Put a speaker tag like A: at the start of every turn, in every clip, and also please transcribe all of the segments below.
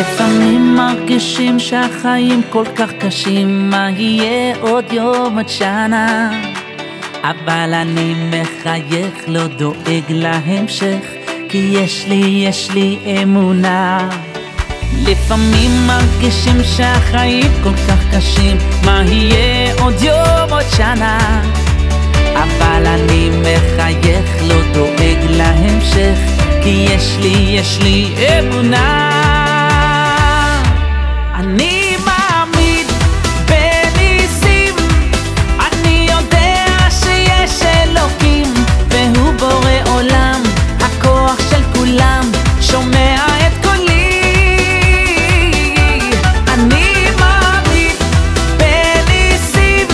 A: לפעמים מרגישים שהחיים כל כך קשים, מה יהיה עוד יום עד שנה? אבל אני מחייך, לא דואג להמשך, כי יש לי אמונה. לפעמים מרגישים שהחיים כל כך קשים, מה יהיה עוד יום עוד שנה? אבל אני מחייך, לא דואג להמשך, כי יש לי אמונה. אני מאמין בניסים, אני יודע שיש אלוקים, והוא בורא עולם, הכוח של כולם, שומע את קולי. אני מאמין בניסים,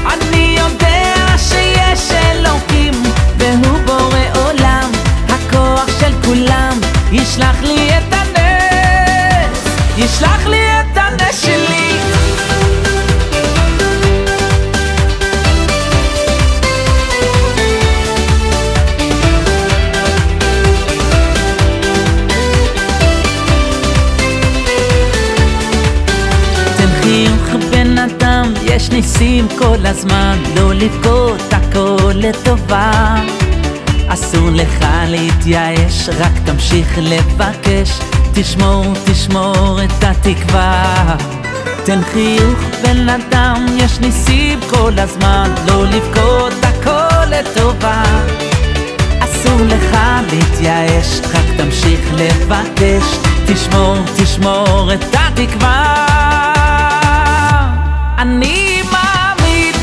A: אני יודע שיש אלוקים, והוא בורא עולם, הכוח של כולם, ישלח לי את הנס, ישלח לי את הנס שלי. תן חיוך בן אדם, יש ניסים כל הזמן, לא לבכות, הכל לטובה. אסור לך להתייאש, רק תמשיך לבקש, תשמור את התקווה. תן חיוך בן אדם, יש ניסים כל הזמן, לא לבכות, הכל לטובה. אסור לך להתייאש, רק תמשיך לבקש, תשמור את התקווה. אני מאמין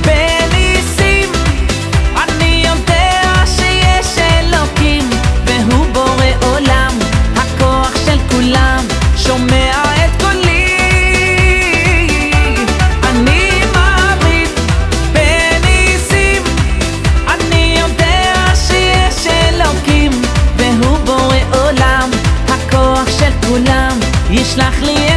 A: בניסים, אני יודע שיש אלוקים, והוא בורא עולם, הכוח של כולם, שומע את קולי. אני מאמין בניסים, אני יודע שיש אלוקים, והוא בורא עולם, הכוח של כולם, ישלח לי